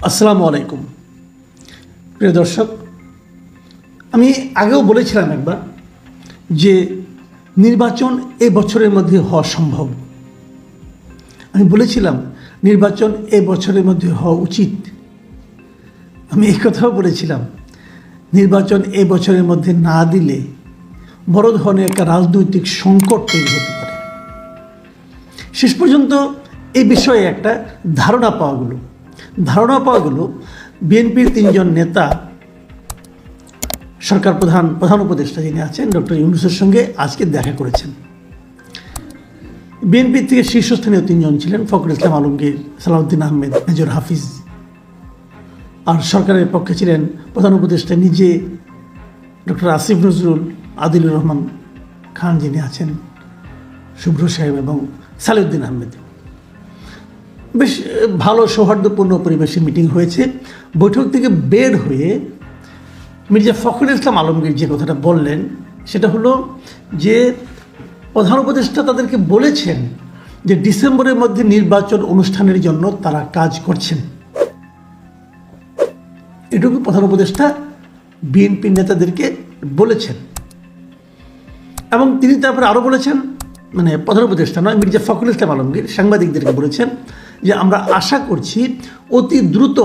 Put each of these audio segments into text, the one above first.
আসসালামু আলাইকুম প্রিয় দর্শক, আমি আগেও বলেছিলাম একবার যে নির্বাচন এ বছরের মধ্যে হওয়া সম্ভব। আমি বলেছিলাম নির্বাচন এ বছরের মধ্যে হওয়া উচিত। আমি এই কথাও বলেছিলাম নির্বাচন এ বছরের মধ্যে না দিলে বড় ধরনের একটা রাজনৈতিক সংকট তৈরি হতে পারে। শেষ পর্যন্ত এই বিষয়ে একটা ধারণা পাওয়া গেল বিএনপির তিনজন নেতা, সরকার প্রধান উপদেষ্টা যিনি আছেন ডক্টর ইউনূসের সঙ্গে আজকে দেখা করেছেন। বিএনপির থেকে শীর্ষস্থানীয় তিনজন ছিলেন ফখরুল ইসলাম আলমগীর, সালাউদ্দিন আহমেদ, মেজর হাফিজ। আর সরকারের পক্ষে ছিলেন প্রধান উপদেষ্টা নিজে, ডক্টর আসিফ নজরুল, আদিলুর রহমান খান যিনি আছেন, শুভ্র সাহেব এবং সালাউদ্দিন আহমেদ। বেশ ভালো সৌহার্দ্যপূর্ণ পরিবেশে মিটিং হয়েছে। বৈঠক থেকে বের হয়ে মির্জা ফখরুল ইসলাম আলমগীর যে কথাটা বললেন সেটা হলো যে প্রধান উপদেষ্টা তাদেরকে বলেছেন যে ডিসেম্বরের মধ্যে নির্বাচন অনুষ্ঠানের জন্য তারা কাজ করছেন। এটুকু প্রধান উপদেষ্টা বিএনপি নেতাদেরকে বলেছেন এবং তিনি তারপরে আরও বলেছেন, মানে প্রধান উপদেষ্টা নয়, মির্জা ফখরুল ইসলাম আলমগীর সাংবাদিকদেরকে বলেছেন যে আমরা আশা করছি অতি দ্রুত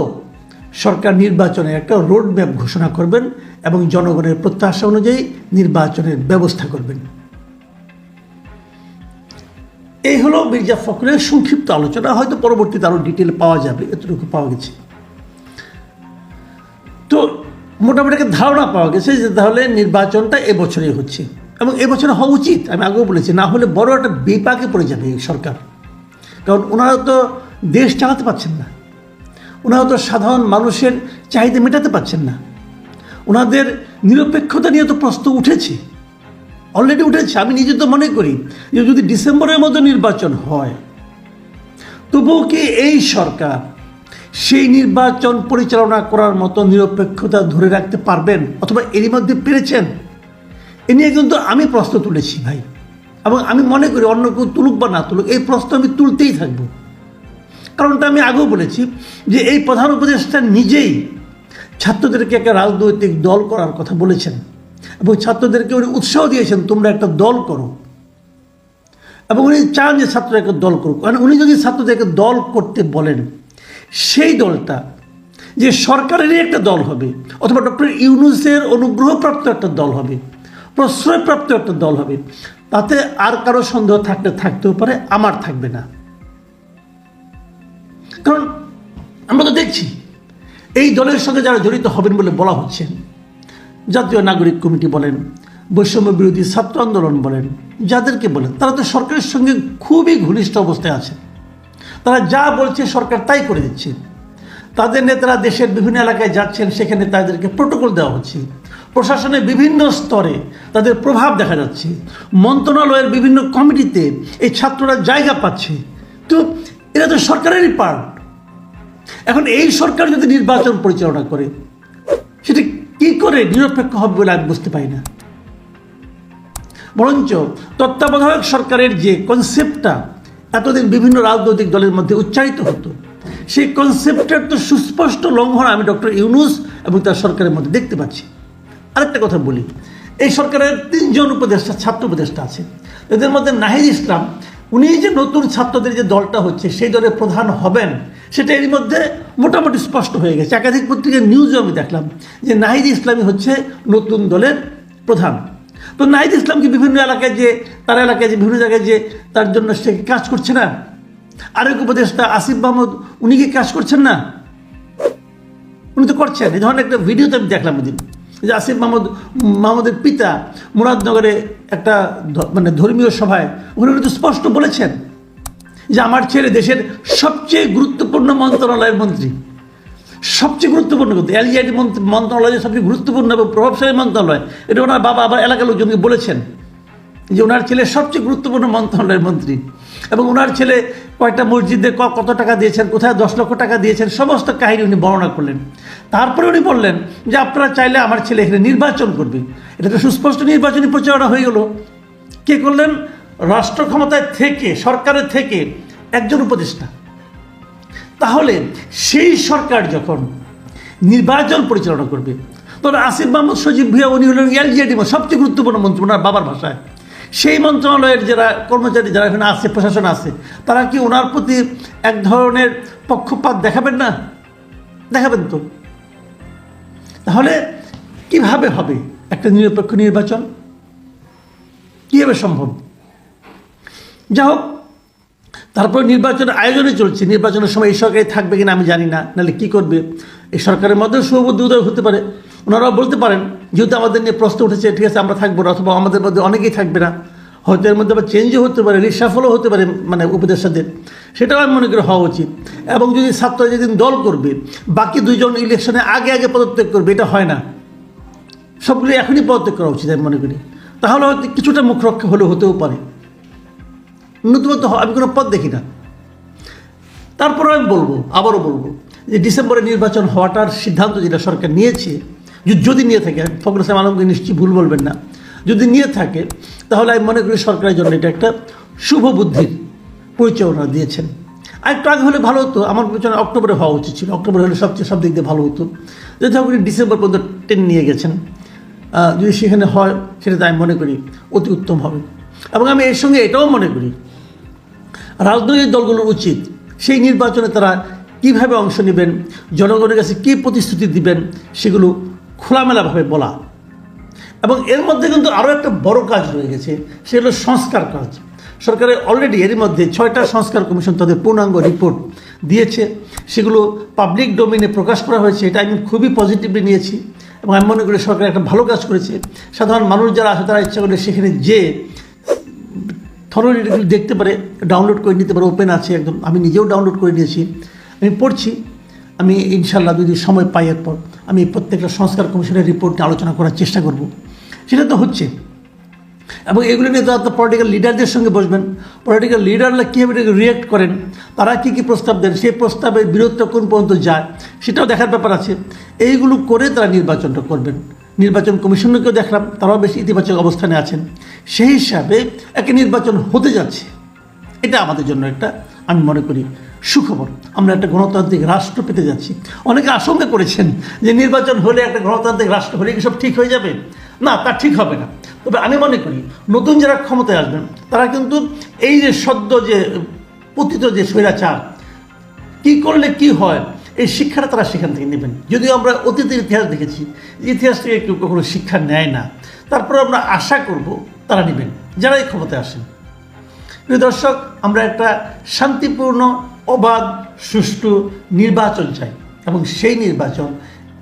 সরকার নির্বাচনের একটা রোড ম্যাপ ঘোষণা করবেন এবং জনগণের প্রত্যাশা অনুযায়ী নির্বাচনের ব্যবস্থা করবেন। এই হলো মির্জা ফখরুলের সংক্ষিপ্ত আলোচনা। হয়তো পরবর্তীতে আরও ডিটেল পাওয়া যাবে, এতটুকু পাওয়া গেছে। তো মোটামুটি একটা ধারণা পাওয়া গেছে যে তাহলে নির্বাচনটা এবছরই হচ্ছে এবং এবছরে হওয়া উচিত। আমি আগেও বলেছি, না হলে বড় একটা বিপাকে পড়ে যাবে এই সরকার। কারণ ওনারা তো দেশ চালাতে পারছেন না, ওনারা তো সাধারণ মানুষের চাহিদা মেটাতে পারছেন না। ওনাদের নিরপেক্ষতা নিয়ে তো প্রশ্ন উঠেছে, অলরেডি উঠেছে। আমি নিজে তো মনে করি যে যদি ডিসেম্বরের মধ্যে নির্বাচন হয় তবুও কি এই সরকার সেই নির্বাচন পরিচালনা করার মতো নিরপেক্ষতা ধরে রাখতে পারবেন অথবা এরই মধ্যে পেরেছেন? এ নিয়ে কিন্তু আমি প্রশ্ন তুলেছি ভাই, এবং আমি মনে করি অন্য কেউ তুলুক বা না তুলুক এই প্রশ্ন আমি তুলতেই থাকবো। কারণটা আমি আগেও বলেছি যে এই প্রধান উপদেষ্টা নিজেই ছাত্রদেরকে একটা রাজনৈতিক দল করার কথা বলেছেন এবং ছাত্রদেরকে উনি উৎসাহ দিয়েছেন তোমরা একটা দল করো, এবং উনি চান যে ছাত্ররা একটা দল করুক। কারণ উনি যদি ছাত্রদেরকে দল করতে বলেন, সেই দলটা যে সরকারেরই একটা দল হবে অথবা ডক্টর ইউনূসের অনুগ্রহপ্রাপ্ত একটা দল হবে, প্রশ্রয়প্রাপ্ত একটা দল হবে, তাতে আর কারো সন্দেহ থাকতেও পারে, আমার থাকবে না। কারণ আমরা তো দেখছি এই দলের সঙ্গে যারা জড়িত হবেন বলে বলা হচ্ছে, জাতীয় নাগরিক কমিটি বলেন, বৈষম্য বিরোধী ছাত্র আন্দোলন বলেন, যাদেরকে বলেন, তারা তো সরকারের সঙ্গে খুবই ঘনিষ্ঠ অবস্থায় আছে। তারা যা বলছে সরকার তাই করে দিচ্ছে। তাদের নেতারা দেশের বিভিন্ন এলাকায় যাচ্ছেন, সেখানে তাদেরকে প্রোটোকল দেওয়া হচ্ছে। প্রশাসনের বিভিন্ন স্তরে তাদের প্রভাব দেখা যাচ্ছে। মন্ত্রণালয়ের বিভিন্ন কমিটিতে এই ছাত্ররা জায়গা পাচ্ছে। তো এরা তো সরকারেরই পার্ট। এখন এই সরকার যদি নির্বাচন পরিচালনা করে, সেটা কি করে নিরপেক্ষ হবে বলে আমি বুঝতে পারি না। বরঞ্চ তত্ত্বাবধায়ক সরকারের যে কনসেপ্টটা এতদিন বিভিন্ন রাজনৈতিক দলের মধ্যে উচ্চারিত হতো, সেই কনসেপ্টের তো সুস্পষ্ট লঙ্ঘন আমি ডক্টর ইউনূস এবং তার সরকারের মধ্যে দেখতে পাচ্ছি। আরেকটা কথা বলি, এই সরকারের তিনজন উপদেষ্টা, ছাত্র উপদেষ্টা আছে। এদের মধ্যে নাহিদ ইসলাম, উনি যে নতুন ছাত্রদের যে দলটা হচ্ছে সেই দলের প্রধান হবেন, সেটা এর মধ্যে মোটামুটি স্পষ্ট হয়ে গেছে। একাধিক পত্রিকার নিউজও আমি দেখলাম যে নাহিদ ইসলামই হচ্ছে নতুন দলের প্রধান। তো নাহিদ ইসলামকে বিভিন্ন এলাকায় যে তার এলাকায় যে বিভিন্ন জায়গায় যে তার জন্য সে কাজ করছে না। আরেক উপদেষ্টা আসিফ মাহমুদ, উনি কি কাজ করছেন না? উনি তো করছেন। এই ধরনের একটা ভিডিওতে আমি দেখলাম ওদিন যে আসিফ মাহমুদের পিতা মুরাদনগরে একটা মানে ধর্মীয় সভায় উনি তো স্পষ্ট বলেছেন যে আমার ছেলে দেশের সবচেয়ে গুরুত্বপূর্ণ মন্ত্রণালয়ের মন্ত্রী, সবচেয়ে গুরুত্বপূর্ণ কিন্তু এলজিআইডি মন্ত্রণালয় সবচেয়ে গুরুত্বপূর্ণ এবং প্রভাবশালী মন্ত্রণালয়। এটা ওনার বাবা আবার এলাকার লোকজনকে বলেছেন যে ওনার ছেলে সবচেয়ে গুরুত্বপূর্ণ মন্ত্রণালয়ের মন্ত্রী, এবং ওনার ছেলে কয়েকটা মসজিদে কত টাকা দিয়েছেন, কোথায় 10 লক্ষ টাকা দিয়েছেন, সমস্ত কাহিনী উনি বর্ণনা করলেন। তারপরে উনি বললেন যে আপনারা চাইলে আমার ছেলে এখানে নির্বাচন করবে। এটা তো সুস্পষ্ট নির্বাচনী প্রচারণা হয়ে গেল। কে করলেন? রাষ্ট্র ক্ষমতায় থেকে, সরকারের থেকে একজন উপদেষ্টা। তাহলে সেই সরকার যখন নির্বাচন পরিচালনা করবে তখন আসিফ মাহমুদ সজীব ভুঁইয়া উনি হলেন এলজিআইডি সবচেয়ে গুরুত্বপূর্ণ মন্ত্রী ওনার বাবার ভাষায়। সেই মন্ত্রণালয়ের যারা কর্মচারী যারা এখানে আছে, প্রশাসন আছে, তারা কি ওনার প্রতি এক ধরনের পক্ষপাত দেখাবেন না? দেখাবেন তো। তাহলে কিভাবে হবে একটা নিরপেক্ষ নির্বাচন? কীভাবে সম্ভব? যা হোক, তারপরে নির্বাচনের আয়োজনে চলছে। নির্বাচনের সময় এই সরকারই থাকবে কিনা আমি জানি না, নাহলে কী করবে? এই সরকারের মধ্যে শুভবুদ্ধি উদয় হতে পারে, ওনারাও বলতে পারেন যেহেতু আমাদের নিয়ে প্রশ্ন উঠেছে, ঠিক আছে আমরা থাকবো না, অথবা আমাদের মধ্যে অনেকেই থাকবে না, হয়তো এর মধ্যে আবার চেঞ্জও হতে পারে, রিসাফলও হতে পারে, মানে উপদেষ্টাদের, সেটাও আমি মনে করি হওয়া উচিত। এবং যদি ছাত্ররা যেদিন দল করবে, বাকি দুইজন ইলেকশনে আগে আগে পদত্যাগ করবে, এটা হয় না, সবগুলো এখনই পদত্যাগ করা উচিত আমি মনে করি। তাহলে হয়তো কিছুটা মুখ রক্ষা হলেও হতেও পারে, নতুনত্ব আমি কোনো পথ দেখি না। তারপরে আমি আবারও বলবো যে ডিসেম্বরে নির্বাচন হওয়াটার সিদ্ধান্ত যেটা সরকার নিয়েছে, যদি নিয়ে থাকে, ফখরুল ইসলাম আলমকে নিশ্চয়ই ভুল বলবেন না, যদি নিয়ে থাকে তাহলে আমি মনে করি সরকারের জন্য এটা একটা শুভ বুদ্ধির পরিচয় ওনারা দিয়েছেন। আর একটু আগে হলে ভালো হতো, আমার পিছনে অক্টোবরে হওয়া উচিত ছিল, অক্টোবরে হলে সবচেয়ে সব দিক দিয়ে ভালো হতো। যদি আপনি ডিসেম্বর পর্যন্ত টেনে নিয়ে গেছেন, যদি সেখানে হয় সেটাতে আমি মনে করি অতি উত্তম হবে। এবং আমি এর সঙ্গে এটাও মনে করি রাজনৈতিক দলগুলোর উচিত সেই নির্বাচনে তারা কীভাবে অংশ নেবেন, জনগণের কাছে কী প্রতিশ্রুতি দিবেন, সেগুলো খোলামেলাভাবে বলা। এবং এর মধ্যে কিন্তু আরও একটা বড় কাজ রয়ে গেছে, সেগুলো সংস্কার কাজ। সরকারের অলরেডি এর মধ্যে 6টা সংস্কার কমিশন তাদের পূর্ণাঙ্গ রিপোর্ট দিয়েছে, সেগুলো পাবলিক ডোমেইনে প্রকাশ করা হয়েছে। এটা আমি খুবই পজিটিভলি নিয়েছি এবং আমি মনে করি সরকার একটা ভালো কাজ করেছে। সাধারণ মানুষ যারা আছে তারা ইচ্ছা করলে সেখানে যে থরলি দেখতে পারে, ডাউনলোড করে নিতে পারে, ওপেন আছে একদম। আমি নিজেও ডাউনলোড করে নিয়েছি, আমি পড়ছি। আমি ইনশাল্লাহ যদি সময় পাই এরপর আমি প্রত্যেকটা সংস্কার কমিশনের রিপোর্ট নিয়ে আলোচনা করার চেষ্টা করব। সেটা তো হচ্ছে। এবং এগুলো নিয়ে তো পলিটিক্যাল লিডারদের সঙ্গে বসবেন, পলিটিক্যাল লিডাররা কীভাবে রিয়েক্ট করেন, তারা কী কী প্রস্তাব দেন, সেই প্রস্তাবের বিরোধিতা কোন পর্যন্ত যায় সেটাও দেখার ব্যাপার আছে। এইগুলো করে তারা নির্বাচনটা করবেন। নির্বাচন কমিশনকেও দেখলাম তারাও বেশ ইতিবাচক অবস্থানে আছেন। সেই হিসাবে একটা নির্বাচন হতে যাচ্ছে, এটা আমাদের জন্য একটা আমি মনে করি সুখবর। আমরা একটা গণতান্ত্রিক রাষ্ট্র পেতে যাচ্ছি। অনেকে আশঙ্কা করেছেন যে নির্বাচন হলে একটা গণতান্ত্রিক রাষ্ট্র হলে কি সব ঠিক হয়ে যাবে? না, তা ঠিক হবে না। তবে আমি মনে করি নতুন যারা ক্ষমতায় আসবেন তারা কিন্তু এই যে সদ্য যে পতিত যে স্বৈরাচার কী করলে কি হয়, এই শিক্ষাটা তারা সেখান থেকে নেবেন। যদিও আমরা অতীতের ইতিহাস দেখেছি, ইতিহাস থেকে কেউ কখনো শিক্ষা নেয় না, তারপরে আমরা আশা করব তারা নেবেন যারাই ক্ষমতায় আসেন। প্রিয় দর্শক, আমরা একটা শান্তিপূর্ণ, অবাধ, সুষ্ঠু নির্বাচন চাই এবং সেই নির্বাচন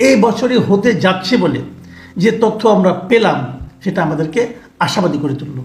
এই বছরই হতে যাচ্ছে বলে যে তথ্য আমরা পেলাম সেটা আমাদেরকে আশাবাদী করে তুলল।